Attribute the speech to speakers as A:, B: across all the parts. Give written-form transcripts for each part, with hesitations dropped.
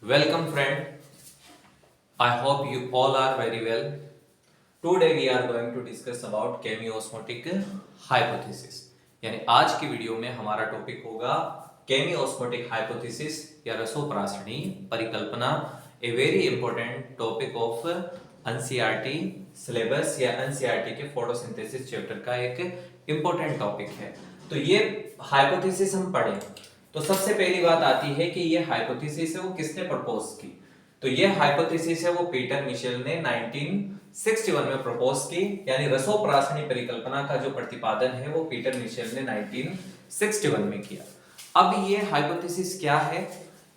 A: Welcome friend. I hope you all are very well. Today we are going to discuss about chemiosmotic hypothesis. यानी आज की video में हमारा topic होगा chemiosmotic hypothesis या रसोप्रासनी परिकल्पना, a very important topic of NCERT syllabus या NCERT के फोटोसिंथेसिस चैप्टर का एक इंपॉर्टेंट टॉपिक है। तो ये हाइपोथेसिस हम पढ़ें तो सबसे पहली बात आती है कि ये हाइपोथेसिस है वो किसने प्रपोज की। तो ये हाइपोथेसिस है वो पीटर मिशेल ने 1961 में प्रपोज की, यानी रसोप्रासनी परिकल्पना का जो प्रतिपादन है वो पीटर मिशेल ने 1961 में किया। अब ये हाइपोथेसिस क्या है,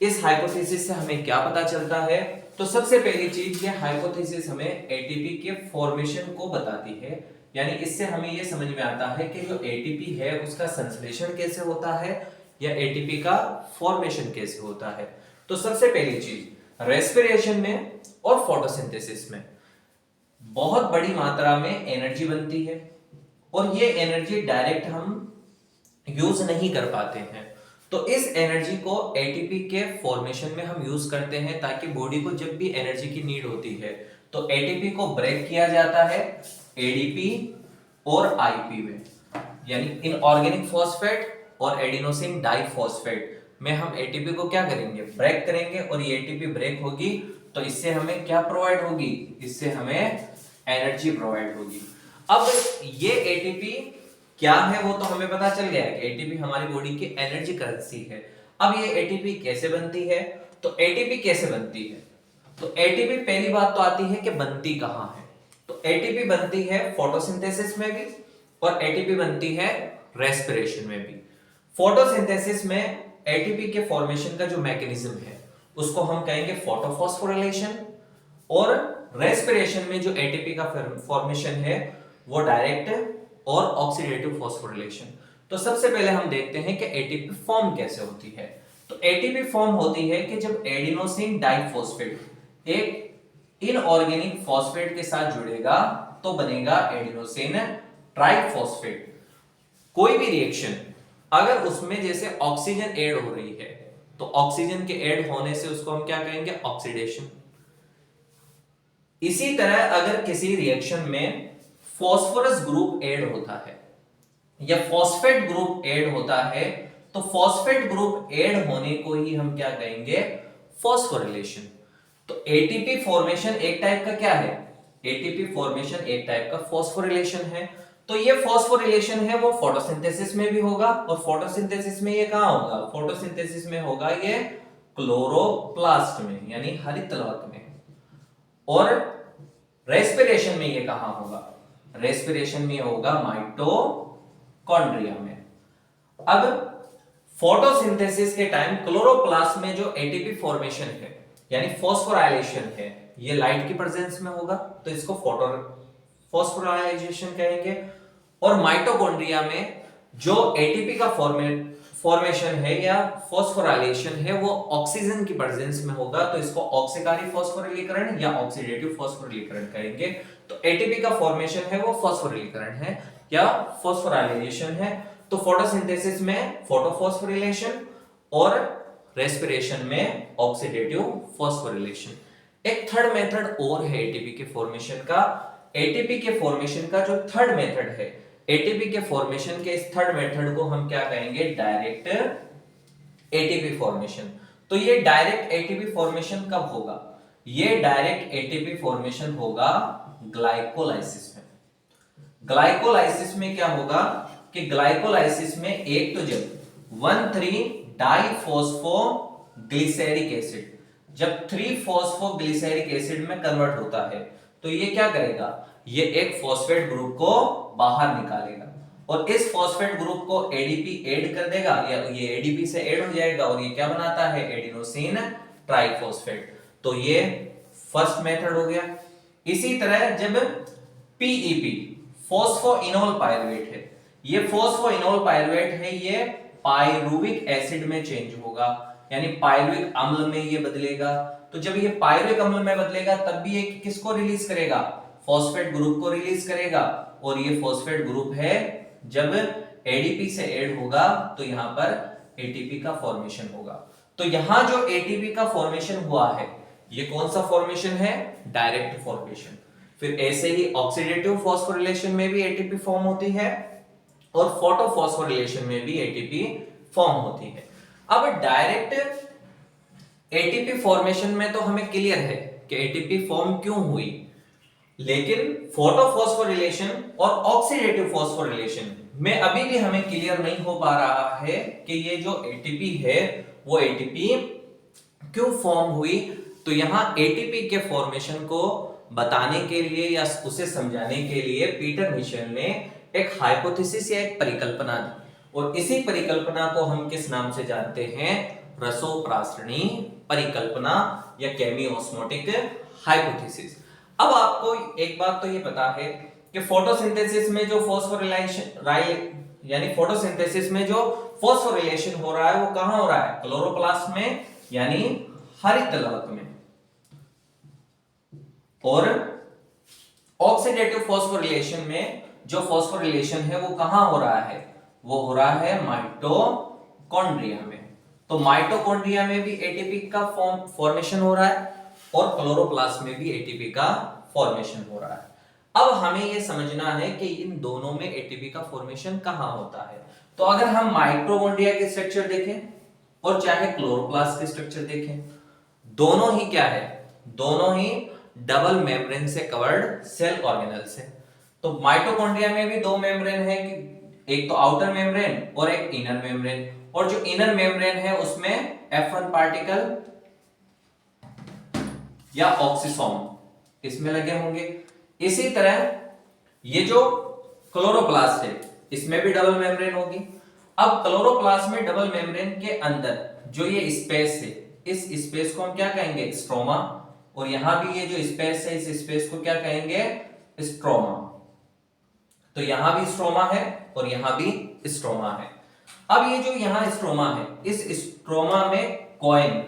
A: इस हाइपोथेसिस से हमें क्या पता चलता है? तो सबसे पहली चीज, ये हाइपोथेसिस हमें एटीपी के फॉर्मेशन को बताती है, यानी इससे हमें ये समझ में आता है कि जो एटीपी है उसका संश्लेषण कैसे होता है या एटीपी का फॉर्मेशन कैसे होता है। तो सबसे पहली चीज, रेस्पिरेशन में और फोटोसिंथेसिस में बहुत बड़ी मात्रा में एनर्जी बनती है और ये एनर्जी डायरेक्ट हम यूज नहीं कर पाते हैं। तो इस एनर्जी को एटीपी के फॉर्मेशन में हम यूज करते हैं ताकि बॉडी को जब भी एनर्जी की नीड होती है तो एटीपी को ब्रेक किया जाता है एडीपी और आईपी में, यानी इनऑर्गेनिक फॉस्फेट और एडिनोसिन डाइफॉस्फेट में हम एटीपी को क्या करेंगे, ब्रेक करेंगे। और ये एटीपी ब्रेक होगी तो इससे हमें क्या प्रोवाइड होगी, इससे हमें एनर्जी प्रोवाइड होगी। अब ये एटीपी क्या है वो तो हमें पता चल गया है कि एटीपी हमारी बॉडी की एनर्जी करेंसी है। अब ये एटीपी कैसे बनती है? तो एटीपी कैसे बनती है, तो एटीपी पहली बात तो आती है कि बनती कहां है। तो एटीपी बनती है फोटोसिंथेसिस में भी और एटीपी बनती है रेस्पिरेशन में भी। फोटोसिंथेसिस में एटीपी के फॉर्मेशन का जो मैकेनिज्म है उसको हम कहेंगे फोटोफॉस्फोरिलेशन, और रेस्पिरेशन में जो एटीपी का फॉर्मेशन है वो डायरेक्ट और ऑक्सीडेटिव फॉस्फोरिलेशन। तो सबसे पहले हम देखते हैं कि एटीपी फॉर्म कैसे होती है। तो एटीपी फॉर्म होती है कि जब एडिनोसिन डाइफॉस्फेट एक इनऑर्गेनिक फॉस्फेट के साथ जुड़ेगा तो बनेगा एडिनोसिन ट्राइफॉस्फेट। कोई भी रिएक्शन अगर उसमें जैसे ऑक्सीजन ऐड हो रही है तो ऑक्सीजन के ऐड होने से उसको हम क्या कहेंगे, ऑक्सीडेशन। इसी तरह अगर किसी रिएक्शन में फॉस्फोरस ग्रुप ऐड होता है या फॉस्फेट ग्रुप ऐड होता है तो फॉस्फेट ग्रुप ऐड होने को ही हम क्या कहेंगे, फॉस्फोरिलेशन। तो एटीपी फॉर्मेशन एक टाइप का क्या है, एटीपी फॉर्मेशन एक टाइप का फॉस्फोरिलेशन है। तो ये फॉस्फोरिलेशन है वो फोटोसिंथेसिस में भी होगा, और फोटोसिंथेसिस में ये कहां होगा, फोटोसिंथेसिस में होगा ये क्लोरोप्लास्ट में यानी हरित लवक में। और रेस्पिरेशन में ये कहां होगा, रेस्पिरेशन में होगा माइटोकॉन्ड्रिया में। अब फोटोसिंथेसिस के टाइम क्लोरोप्लास्ट में जो एटीपी फॉर्मेशन है यानी फॉस्फोराइलेशन है ये लाइट की प्रेजेंस में होगा तो इसको फोटो फॉस्फोराइलेशन कहेंगे। और माइटोकॉन्ड्रिया में जो एटीपी का फॉर्मेशन है या फॉस्फोराइलेशन है वो ऑक्सीजन की प्रेजेंस में होगा तो इसको ऑक्सीकारी फॉस्फोरिलीकरण या ऑक्सीडेटिव फॉस्फोरिलीकरण कहेंगे। तो एटीपी का फॉर्मेशन है वो फॉस्फोरिलीकरण है या फॉस्फोराइलेशन है। तो फोटोसिंथेसिस में फोटोफॉस्फोरिलेशन और रेस्पिरेशन में ऑक्सीडेटिव फॉस्फोरिलेशन। एक थर्ड मेथड और है एटीपी के फॉर्मेशन का। एटीपी के फॉर्मेशन का जो थर्ड मेथड है, एटीपी के फॉर्मेशन के इस थर्ड मेथड को हम क्या कहेंगे, डायरेक्ट एटीपी फॉर्मेशन। तो ये डायरेक्ट एटीपी फॉर्मेशन कब होगा, ये डायरेक्ट एटीपी फॉर्मेशन होगा ग्लाइकोलाइसिस में। ग्लाइकोलाइसिस में क्या होगा कि ग्लाइकोलाइसिस में एक तो जब 1,3 डाइफॉस्फोग्लिसरिक एसिड जब 3-फॉस्फोग्लिसरिक एसिड में कन्वर्ट होता है तो ये क्या करेगा, ये एक फॉस्फेट ग्रुप को बाहर निकालेगा और इस फॉस्फेट ग्रुप को एडीपी ऐड कर देगा या ये एडीपी से ऐड हो जाएगा और ये क्या बनाता है, एडिनोसिन ट्राइफॉस्फेट। तो ये फर्स्ट मेथड हो गया। इसी तरह जब पीईपी फॉस्फोइनोल पायरुवेट है, ये फॉस्फोइनोल पायरुवेट है, ये पायरुविक एसिड में चेंज होगा यानी पायरुविक अम्ल में ये बदलेगा। तो जब ये पायरुविक अम्ल में बदलेगा तब भी ये किसको रिलीज करेगा, फॉस्फेट ग्रुप को रिलीज करेगा। और ये फॉस्फेट ग्रुप है जब एडीपी से ऐड होगा तो यहां पर एटीपी का फॉर्मेशन होगा। तो यहां जो एटीपी का फॉर्मेशन हुआ है, ये कौन सा फॉर्मेशन है? Direct formation. फिर ऐसे ही ऑक्सीडेटिव फॉस्फोरिलेशन में भी एटीपी फॉर्म होती है और फोटोफॉस्फोरिलेशन में भी एटीपी फॉर्म होती है। अब डायरेक्ट एटीपी फॉर्मेशन में तो हमें क्लियर है कि एटीपी फॉर्म क्यों हुई, लेकिन फोटोफॉस्फोरिलेशन और ऑक्सीडेटिव फॉस्फोरिलेशन में अभी भी हमें क्लियर नहीं हो पा रहा है कि ये जो एटीपी है वो एटीपी क्यों फॉर्म हुई। तो यहां एटीपी के फॉर्मेशन को बताने के लिए या उसे समझाने के लिए पीटर मिशेल ने एक हाइपोथेसिस या एक परिकल्पना दी, और इसी परिकल्पना को हम किस नाम से जानते हैं? रसोप्रासरणी परिकल्पना या केमिओस्मोटिक हाइपोथेसिस। अब आपको एक बात तो ये पता है कि फोटोसिंथेसिस में जो यानी फोटोसिंथेसिस में जो फॉस्फोरिलेशन हो रहा है वो कहां हो रहा है? क्लोरोप्लास्ट में यानी हरित लवक में। और ऑक्सीडेटिव फॉस्फोरिलेशन में जो फॉस्फोरिलेशन है वो कहां हो रहा है? वो हो रहा है माइटोकॉन्ड्रिया में। तो माइटोकॉन्ड्रिया में भी एटीपी का फॉर्मेशन हो रहा है और क्लोरोप्लास्ट में भी एटीपी का फॉर्मेशन हो रहा है। अब हमें यह समझना है कि इन दोनों में एटीपी का फॉर्मेशन कहां होता है। तो अगर हम माइटोकॉन्ड्रिया के स्ट्रक्चर देखें और चाहे क्लोरोप्लास्ट के स्ट्रक्चर देखें, दोनों ही क्या है? दोनों ही डबल मेम्ब्रेन से कवर्ड सेल ऑर्गेनल्स है। तो माइटोकॉन्ड्रिया में भी दो मेम्ब्रेन है, कि एक तो आउटर मेम्ब्रेन और एक इनर मेम्ब्रेन, और जो इनर मेम्ब्रेन है उसमें F1 पार्टिकल या ऑक्सीसोम इसमें लगे होंगे। इसी तरह ये जो क्लोरोप्लास्ट है इसमें भी डबल मेम्ब्रेन होगी। अब क्लोरोप्लास्ट में डबल मेम्ब्रेन के अंदर जो ये स्पेस है, इस स्पेस को हम क्या कहेंगे? स्ट्रोमा। और यहां भी ये जो स्पेस है, इस स्पेस को क्या कहेंगे? स्ट्रोमा। तो यहां भी स्ट्रोमा है और यहां भी स्ट्रोमा है। अब ये जो यहां स्ट्रोमा है, इस स्ट्रोमा में कॉइन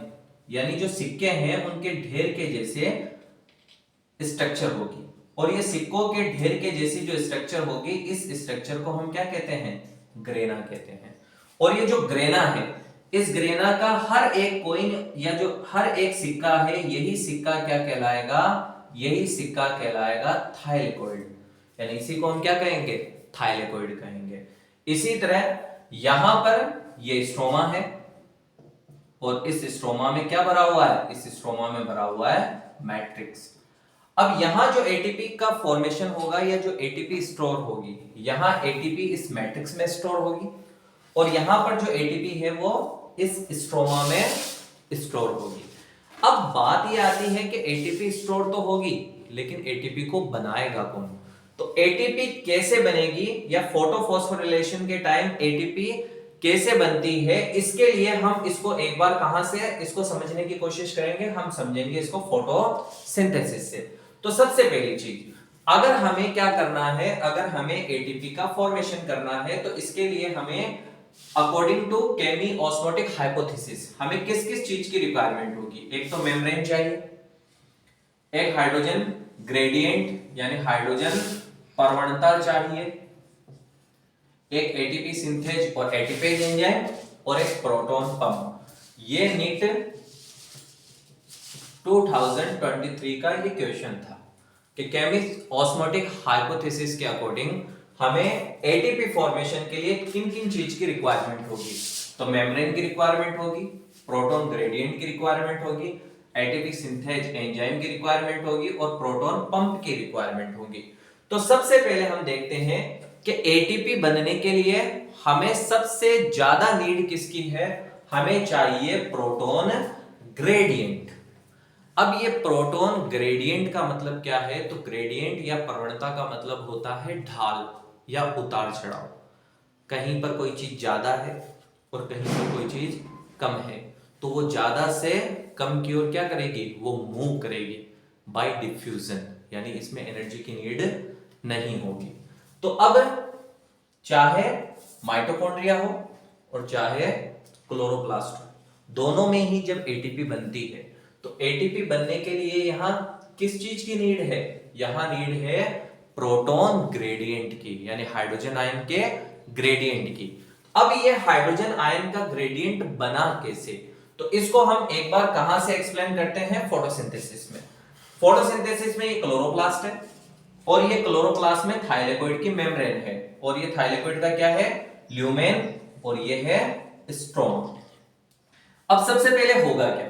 A: यानी जो सिक्के हैं उनके ढेर के जैसे स्ट्रक्चर होगी, और ये सिक्कों के ढेर के जैसी जो स्ट्रक्चर होगी, इस स्ट्रक्चर को हम क्या कहते हैं? ग्रेना कहते हैं। और ये जो ग्रेना है, इस ग्रेना का हर एक कॉइन या जो हर एक सिक्का है, यही सिक्का क्या कहलाएगा? यही सिक्का कहलाएगा थाइलेकोइड, यानी इसी को हम क्या कहेंगे? थाइलेकोइड कहेंगे। इसी तरह यहां पर ये स्ट्रोमा है और इस स्ट्रोमा में क्या भरा हुआ है? इस स्ट्रोमा में भरा हुआ है मैट्रिक्स। अब यहां जो एटीपी का फॉर्मेशन होगा या जो एटीपी स्टोर होगी, यहां एटीपी इस मैट्रिक्स में स्टोर होगी और यहां पर जो एटीपी है वो इस स्ट्रोमा में स्टोर होगी। अब बात ये आती है कि एटीपी स्टोर तो होगी, लेकिन एटीपी को बनाएगा कौन? तो एटीपी कैसे बनेगी या फोटोफॉस्फोरिलेशन के टाइम एटीपी कैसे बनती है, इसके लिए हम इसको एक बार कहां से इसको समझने की कोशिश करेंगे। हम समझेंगे इसको फोटोसिंथेसिस से। तो सबसे पहली चीज, अगर हमें क्या करना है, अगर हमें एटीपी का फॉर्मेशन करना है, तो इसके लिए हमें अकॉर्डिंग टू केमी-ऑस्मोटिक हाइपोथेसिस हमें किस किस चीज की रिक्वायरमेंट होगी? एक तो मेम्ब्रेन चाहिए, एक हाइड्रोजन ग्रेडियंट यानी हाइड्रोजन परवणता चाहिए, एक एटीपी सिंथेज और एटीपेज एंजाइम, और एक प्रोटॉन पंप। ये नीट 2023 का ये क्वेश्चन था कि केमी-ऑस्मोटिक हाइपोथेसिस के अकॉर्डिंग हमें एटीपी फॉर्मेशन के लिए किन किन चीज की रिक्वायरमेंट होगी। तो मेम्ब्रेन की रिक्वायरमेंट होगी, प्रोटॉन ग्रेडियंट की रिक्वायरमेंट होगी, एटीपी सिंथेज एंजाइम की रिक्वायरमेंट होगी और प्रोटॉन पंप की रिक्वायरमेंट होगी। तो सबसे पहले हम देखते हैं कि एटीपी बनने के लिए हमें सबसे ज्यादा नीड किसकी है? हमें चाहिए प्रोटॉन ग्रेडियंट। अब ये प्रोटॉन ग्रेडियंट का मतलब क्या है? तो ग्रेडियंट या प्रवणता का मतलब होता है ढाल या उतार चढ़ाव। कहीं पर कोई चीज ज्यादा है और कहीं पर कोई चीज कम है, तो वो ज्यादा से कम की ओर क्या करेगी? वो मूव करेगी बाय डिफ्यूजन, यानी इसमें एनर्जी की नीड नहीं होगी। तो अब चाहे माइटोकॉन्ड्रिया हो और चाहे क्लोरोप्लास्ट हो, दोनों में ही जब एटीपी बनती है, तो एटीपी बनने के लिए यहां किस चीज की नीड है? यहां नीड है प्रोटॉन ग्रेडियंट की, यानी हाइड्रोजन आयन के ग्रेडियंट की। अब ये हाइड्रोजन आयन का ग्रेडियंट बना कैसे? तो इसको हम एक बार कहां से एक्सप्लेन करते हैं, फोटोसिंथेसिस में। फोटोसिंथेसिस में ये क्लोरोप्लास्ट है और ये क्लोरोप्लास्ट में थाइलेकोइड की मेम्ब्रेन है और ये थाइलेकोइड का क्या है, ल्यूमेन, और ये है स्ट्रोमा। अब सबसे पहले होगा क्या,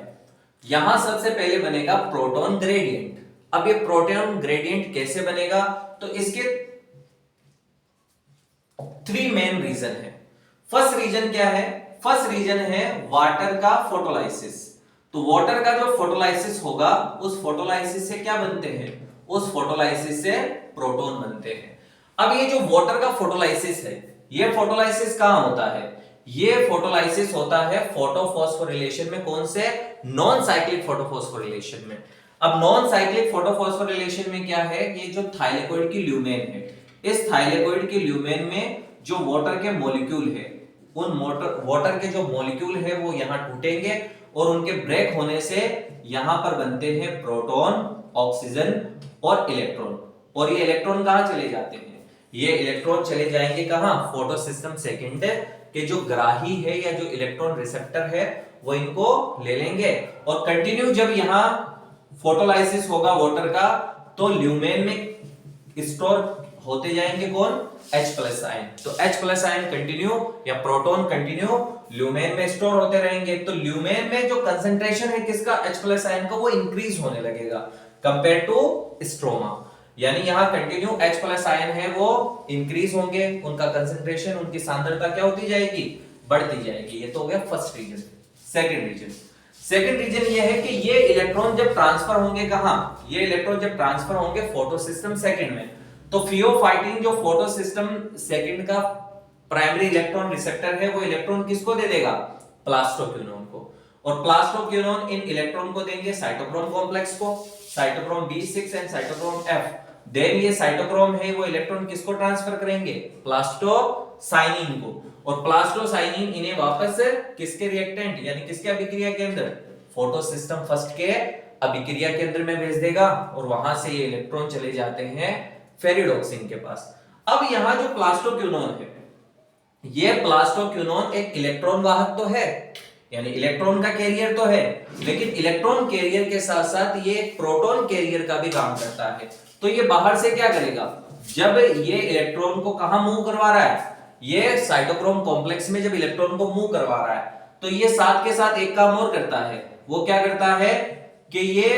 A: यहां सबसे पहले बनेगा प्रोटॉन ग्रेडियंट। अब ये प्रोटॉन ग्रेडियंट कैसे बनेगा, तो इसके 3 मेन रीजन है। फर्स्ट रीजन क्या है, फर्स्ट रीजन है वाटर का फोटोलाइसिस। तो वाटर का जो फोटोलाइसिस होगा, उस फोटोलाइसिस से क्या बनते हैं, उस फोटोलाइसिस से प्रोटॉन बनते हैं। अब ये जो वाटर का फोटोलाइसिस है, ये फोटोलाइसिस कहां होता है, ये फोटोलाइसिस होता है फोटोफॉस्फोरिलेशन में। कौन से, नॉन साइक्लिक फोटोफॉस्फोरिलेशन में। अब नॉन साइक्लिक फोटोफॉस्फोरिलेशन में क्या है, ये जो थाइलेकोइड की ल्यूमेन है, इस थाइलेकोइड की ल्यूमेन में जो वाटर के मॉलिक्यूल है, उन वाटर के जो मॉलिक्यूल है वो यहां टूटेंगे और उनके ब्रेक होने से यहां पर बनते हैं प्रोटॉन, ऑक्सीजन और इलेक्ट्रॉन। और ये इलेक्ट्रॉन कहां चले जाते हैं, ये इलेक्ट्रॉन चले जाएंगे कहां, फोटोसिस्टम सेकेंड के जो ग्राही है या जो इलेक्ट्रॉन रिसेप्टर है वो इनको ले लेंगे। और कंटिन्यू जब यहां फोटोलाइसिस होगा वाटर का, तो ल्यूमेन में स्टोर होते जाएंगे कौन, H+ आयन। तो H+ आयन कंटिन्यू या प्रोटॉन कंटिन्यू ल्यूमेन में स्टोर होते रहेंगे। तो ल्यूमेन में जो कंसंट्रेशन है किसका, H+ आयन का, वो इंक्रीज होने लगेगा कंपेयर टू स्ट्रोमा। यानी यहां कंटिन्यू H+ आयन है वो इंक्रीज होंगे, उनका कंसंट्रेशन, उनकी सांद्रता क्या होती जाएगी, बढ़ती जाएगी। ये तो हो गया फर्स्ट रीजन। सेकंड रीजन ये है कि ये इलेक्ट्रॉन जब ट्रांसफर होंगे कहां, ये इलेक्ट्रॉन जब ट्रांसफर होंगे फोटोसिस्टम सेकंड में, तो फियोफाइटिन जो फोटोसिस्टम सेकंड का प्राइमरी इलेक्ट्रॉन रिसेप्टर है, वो इलेक्ट्रॉन किसको दे देगा, प्लास्टोक्विनोन को। और प्लास्टोक्विनोन इन इलेक्ट्रॉन को देंगे साइटोक्रोम कॉम्प्लेक्स को, cytochrome B6 and cytochrome F। Then ये साइटोक्रोम है वो इलेक्ट्रॉन किसको ट्रांसफर करेंगे, प्लास्टोसाइनिन को। और प्लास्टोसाइनिन इन्हें वापस किसके रिएक्टेंट यानी किसके अभिक्रिया केंद्र, फोटोसिस्टम फर्स्ट के अभिक्रिया केंद्र में भेज देगा और वहां से ये इलेक्ट्रॉन चले जाते हैं फेरिडोक्सिन के पास। अब यहां जो प्लास्टोक्विनोन है, ये प्लास्टोक्विनोन एक इलेक्ट्रॉन वाहक तो है, यानी इलेक्ट्रॉन का कैरियर तो है, लेकिन इलेक्ट्रॉन कैरियर के साथ साथ ये प्रोटॉन कैरियर का भी काम करता है। तो ये बाहर से क्या करेगा, जब ये इलेक्ट्रॉन को कहां मूव करवा रहा है, ये साइटोक्रोम कॉम्प्लेक्स में जब इलेक्ट्रॉन को मूव करवा रहा है, तो ये साथ के साथ एक काम और करता है। वो क्या करता है कि ये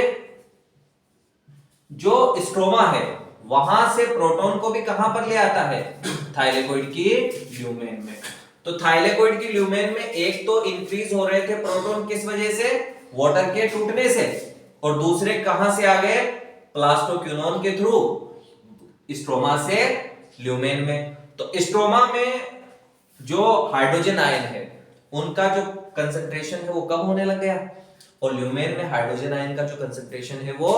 A: जो स्ट्रोमा है वहां से प्रोटॉन को भी कहां पर ले आता है, थाइलेकोइड की ल्यूमेन में। तो थाइलेकोइड की ल्यूमेन में एक तो इंक्रीज हो रहे थे प्रोटॉन, किस वजह से, वाटर के टूटने से, और दूसरे कहां से आ गए, प्लास्टोक्विनोन के थ्रू स्ट्रोमा से ल्यूमेन में। तो स्ट्रोमा में जो हाइड्रोजन आयन है उनका जो कंसंट्रेशन है वो कम होने लग गया, और ल्यूमेन में हाइड्रोजन आयन का जो कंसंट्रेशन है वो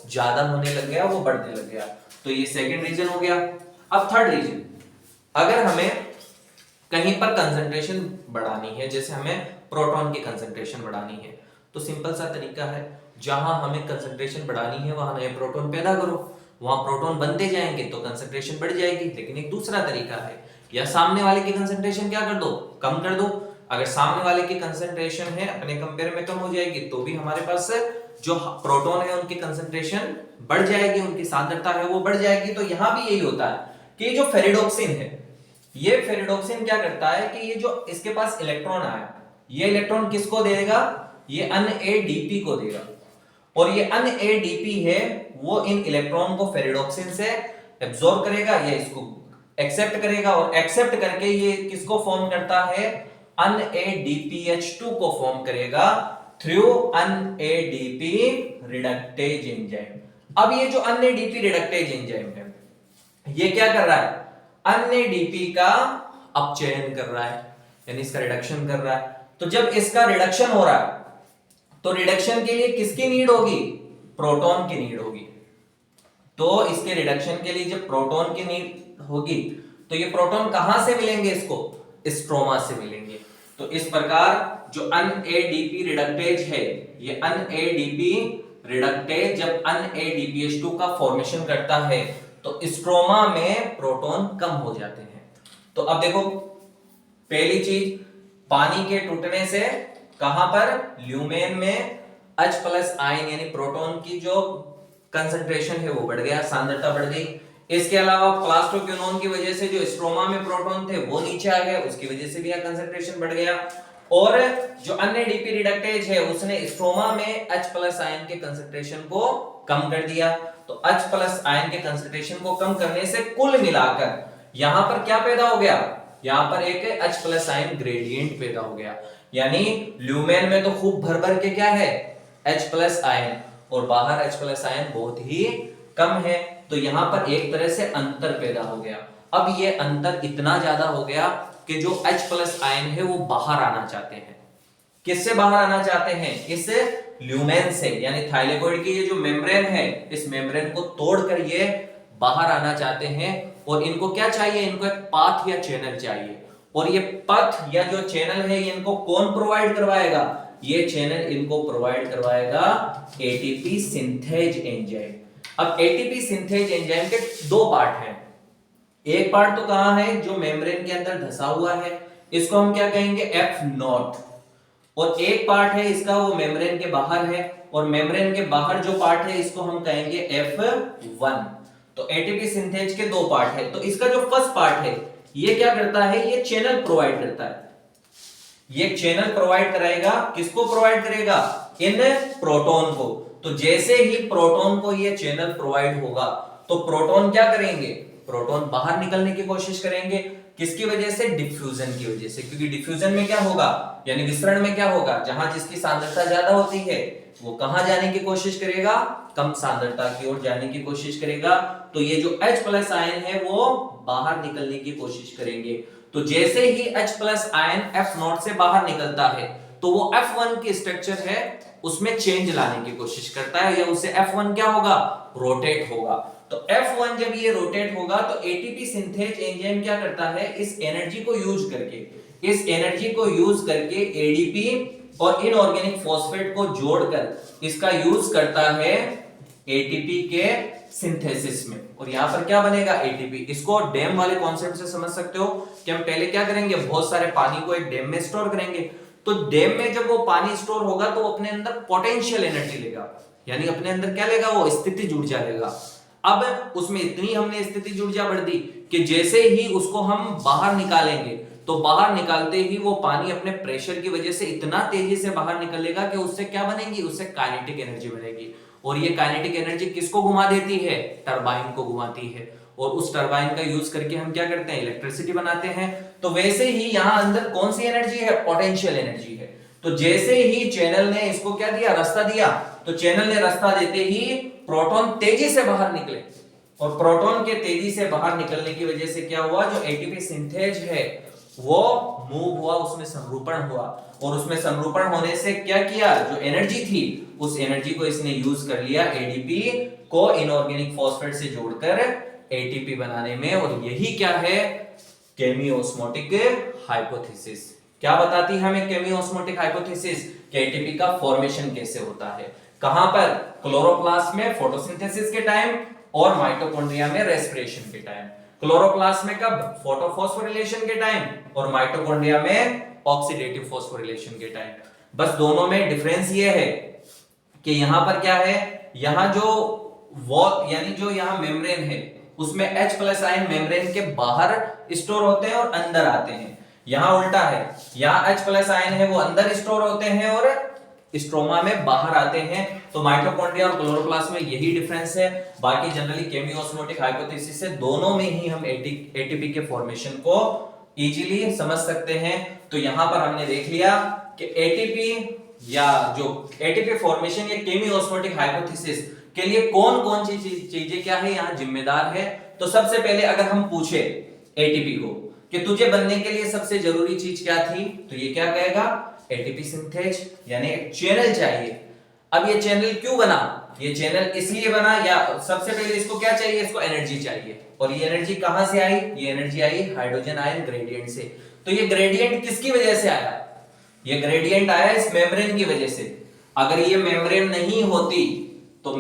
A: ज्यादा होने लग गया, वो बढ़ने लग गया। तो ये सेकंड रीजन हो गया। अब थर्ड रीजन, अगर हमें कहीं पर कंसंट्रेशन बढ़ानी है, जैसे हमें प्रोटॉन की कंसंट्रेशन बढ़ानी है, तो सिंपल सा तरीका है, जहां हमें कंसंट्रेशन बढ़ानी है वहां नए प्रोटॉन पैदा करो, वहां प्रोटॉन बनते जाएंगे तो कंसंट्रेशन बढ़ जाएगी। लेकिन एक दूसरा तरीका है, या सामने वाले की कंसंट्रेशन क्या कर दो, कम कर दो। अगर सामने वाले की कंसंट्रेशन है अपने कंपेयर में कम हो जाएगी, तो भी हमारे पास जो प्रोटॉन है उनकी कंसंट्रेशन बढ़ जाएगी, उनकी सांद्रता है वो बढ़ जाएगी। तो यहां भी यही होता है कि जो फेरिडोक्सिन है, ये फेरिडोक्सिन क्या करता है कि ये जो इसके पास इलेक्ट्रॉन आया, ये इलेक्ट्रॉन किसको देगा, ये NADP को देगा, और ये NADP है वो इन इलेक्ट्रॉन को फेरिडोक्सिन से एब्सॉर्ब करेगा, ये इसको एक्सेप्ट करेगा, और एक्सेप्ट करके ये किसको फॉर्म करता है, NADPH2 को फॉर्म करेगा थ्रू NADP रिडक्टेज एंजाइम। अब ये जो NADP रिडक्टेज एंजाइम है, ये क्या कर रहा है, NADP का अपचयन कर रहा है, यानी इसका रिडक्शन कर रहा है। तो जब इसका रिडक्शन हो रहा है, तो रिडक्शन के लिए किसकी नीड होगी, प्रोटॉन की नीड होगी। तो इसके रिडक्शन के लिए जब प्रोटॉन की नीड होगी, तो ये प्रोटॉन कहां से मिलेंगे, इसको स्ट्रोमा से मिलेंगे। तो इस प्रकार जो NADP रिडक्टेज है, ये NADP रिडक्टेज जब NADPH2 का फॉर्मेशन करता है, तो स्ट्रोमा में प्रोटॉन कम हो जाते हैं। तो अब देखो, पहली चीज, पानी के टूटने से कहां पर? ल्यूमेन में H प्लस आयन यानी प्रोटॉन की जो कंसंट्रेशन है वो बढ़ गया, सांद्रता बढ़ गई। इसके अलावा प्लास्टोक्विनोन की वजह से जो स्ट्रोमा में प्रोटॉन थे वो नीचे आ गए, उसकी वजह से भी यहां कंसंट्रेशन बढ़ गया। और जो अन्य डीपी रिडक्टेज है उसने स्ट्रोमा में H प्लस आयन के कंसंट्रेशन को कम कर दिया। तो H प्लस आयन के कंसंट्रेशन को कम करने से कुल मिलाकर यहां पर क्या पैदा हो गया? यहां पर एक H प्लस आयन ग्रेडियंट पैदा हो गया। यानी ल्यूमेन में तो खूब भर भर के क्या है? H प्लस आयन, और बाहर H प्लस आयन बहुत ही कम है। तो यहां पर एक तरह से अंतर पैदा हो गया। अब ये अंतर इतना ज्यादा हो गया कि जो H प्लस आयन है वो बाहर आना चाहते हैं। किससे बाहर आना चाहते हैं? इस ल्यूमेन से, यानी थाइलेकोइड की ये जो मेम्ब्रेन है, इस मेम्ब्रेन को तोड़कर ये बाहर आना चाहते हैं। और इनको क्या चाहिए? इनको एक पाथ या चैनल चाहिए। और ये पथ या जो चैनल है ये इनको कौन प्रोवाइड करवाएगा? ये चैनल इनको प्रोवाइड करवाएगा एटीपी सिंथेज एंजाइम। अब एटीपी सिंथेज एंजाइम के दो पार्ट हैं। एक पार्ट तो कहां है? जो मेम्ब्रेन के अंदर धसा हुआ है, इसको हम क्या कहेंगे? F0। और एक पार्ट है इसका वो मेम्ब्रेन के बाहर है, और मेम्ब्रेन के बाहर जो पार्ट है इसको हम कहेंगे F1। तो एटीपी सिंथेज के दो पार्ट है। तो इसका जो फर्स्ट पार्ट है ये क्या करता है? ये चैनल प्रोवाइड करता है। ये चैनल प्रोवाइड कराएगा, किसको प्रोवाइड करेगा? इन प्रोटॉन को। तो जैसे ही प्रोटॉन को ये चैनल प्रोवाइड होगा तो प्रोटॉन क्या करेंगे? प्रोटॉन बाहर निकलने की कोशिश करेंगे। किसकी वजह से? डिफ्यूजन की वजह से। क्योंकि डिफ्यूजन में क्या होगा? यानी विसरण में क्या होगा? जहां जिसकी सांद्रता ज्यादा होती है वो कहां जाने की कोशिश करेगा? कम सांद्रता की ओर जाने की कोशिश करेगा। तो ये जो H प्लस आयन है वो बाहर निकलने की कोशिश करेंगे। तो जैसे ही H प्लस आयन F0 से बाहर निकलता है तो वो F1 की स्ट्रक्चर है उसमें चेंज लाने की कोशिश करता है, या उससे F1 क्या होगा? रोटेट होगा। तो F1 जब ये रोटेट होगा तो एटीपी सिंथेज एंजाइम क्या करता है? इस एनर्जी को यूज करके एडीपी और इनऑर्गेनिक फॉस्फेट को जोड़कर इसका यूज करता है एटीपी के सिंथेसिस में। और यहां पर क्या बनेगा? एटीपी। इसको डैम वाले कॉन्सेप्ट से समझ सकते हो कि हम पहले क्या करेंगे? बहुत सारे पानी को एक डैम में स्टोर करेंगे। तो डैम में जब वो पानी स्टोर होगा तो अपने अंदर पोटेंशियल एनर्जी लेगा, यानी अपने अंदर क्या लेगा? वो स्थितिज ऊर्जा लेगा। अब उसमें इतनी हमने स्थितिज ऊर्जा बढ़ दी कि जैसे ही उसको हम बाहर निकालेंगे तो बाहर निकालते ही वो पानी अपने प्रेशर की वजह से इतना तेजी से बाहर निकलेगा कि उससे क्या बनेगी? उससे काइनेटिक एनर्जी बनेगी। और ये काइनेटिक एनर्जी किसको घुमा देती है? टरबाइन को घुमाती है। और उस टरबाइन का यूज करके हम क्या करते हैं? इलेक्ट्रिसिटी बनाते हैं। तो वैसे ही यहां अंदर कौन सी एनर्जी है? पोटेंशियल एनर्जी है। तो जैसे ही चैनल ने इसको क्या दिया? रास्ता दिया। तो चैनल ने रास्ता देते ही प्रोटॉन तेजी से बाहर निकले, और प्रोटॉन के तेजी से बाहर निकलने की वजह से क्या हुआ? जो एटीपी सिंथेज है वो मूव हुआ, उसमें समरूपण हुआ। और उसमें समरूपण होने से क्या किया? जो एनर्जी थी उस एनर्जी को इसने यूज कर लिया एडीपी को इनऑर्गेनिक फॉस्फेट से जोड़कर एटीपी बनाने में। और यही क्या है? केमियोस्मोटिक हाइपोथेसिस। क्या बताती है हमें केमियोस्मोटिक हाइपोथेसिस? कि एटीपी का फॉर्मेशन कैसे होता है। कहां पर? क्लोरोप्लास्ट में फोटोसिंथेसिस के टाइम और माइटोकॉन्ड्रिया में रेस्पिरेशन के टाइम। क्लोरोप्लास्ट में कब? फोटोफॉस्फोरिलेशन के टाइम, और माइटोकॉन्ड्रिया में ऑक्सीडेटिव फॉस्फोरिलेशन के टाइम। बस दोनों में डिफरेंस ये है कि यहां पर क्या है? यहां जो वॉल यानी जो यहां मेम्ब्रेन है उसमें H प्लस आयन मेम्ब्रेन के बाहर स्टोर होते हैं और अंदर आते हैं। यहां उल्टा है, यहां H प्लस आयन है वो अंदर स्टोर होते हैं और स्ट्रोमा में बाहर आते हैं। तो माइटोकॉन्ड्रिया और क्लोरोप्लास्ट में यही डिफरेंस है। बाकी जनरली केमियोस्मोटिक हाइपोथेसिस से दोनों में ही हम एटीपी के फॉर्मेशन को इजीली समझ सकते हैं। तो यहां पर हमने देख लिया कि एटीपी या जो एटीपी फॉर्मेशन या केमियोस्मोटिक हाइपोथेसिस के लिए कौन कौन सी चीजें क्या है यहां जिम्मेदार है। तो सबसे पहले अगर हम पूछे एटीपी को कि तुझे बनने के लिए सबसे जरूरी चीज क्या थी, तो ये क्या कहेगा? एटीपी सिंथेज, यानी एक चैनल चाहिए। अब ये चैनल क्यों बना? ये चैनल इसलिए बना, या सबसे पहले इसको क्या चाहिए? इसको एनर्जी चाहिए। और ये एनर्जी कहां से आई? ये एनर्जी आई हाइड्रोजन आयन ग्रेडियंट से। तो ये ग्रेडियंट किसकी वजह से आया? ये ग्रेडियंट आया इस मेम्ब्रेन की वजह से। अगर ये मेम्ब्रेन नहीं होती तो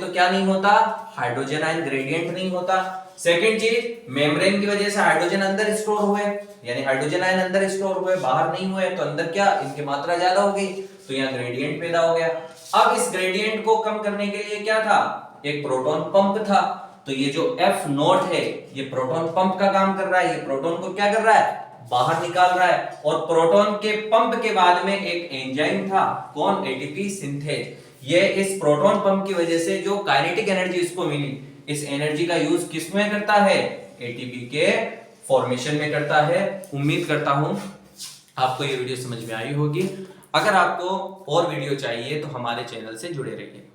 A: क्या नहीं होता? हाइड्रोजन आयन ग्रेडियंट नहीं होता। सेकंड चीज, मेम्ब्रेन की वजह से हाइड्रोजन अंदर स्टोर हुए, यानी हाइड्रोजन आयन अंदर स्टोर हुए, बाहर नहीं हुए, तो अंदर क्या इनकी मात्रा ज्यादा हो गई, तो यहाँ ग्रेडियंट पैदा हो गया। अब इस ग्रेडियंट को कम करने के लिए क्या था, एक प्रोटॉन पंप था। तो ये जो F0 है ये प्रोटॉन पंप का काम कर रहा है, ये प्रोटॉन को क्या कर रहा है, बाहर निकाल रहा है। और प्रोटॉन के पंप के बाद में एक एंजाइम था, कौन, एटीपी सिंथेज। ये इस प्रोटॉन पंप की वजह से जो काइनेटिक एनर्जी इसको मिली, इस एनर्जी का यूज किस में करता है, एटीपी के फॉर्मेशन में करता है। उम्मीद करता हूं आपको ये वीडियो समझ में आई होगी। अगर आपको और वीडियो चाहिए तो हमारे चैनल से जुड़े रहिए।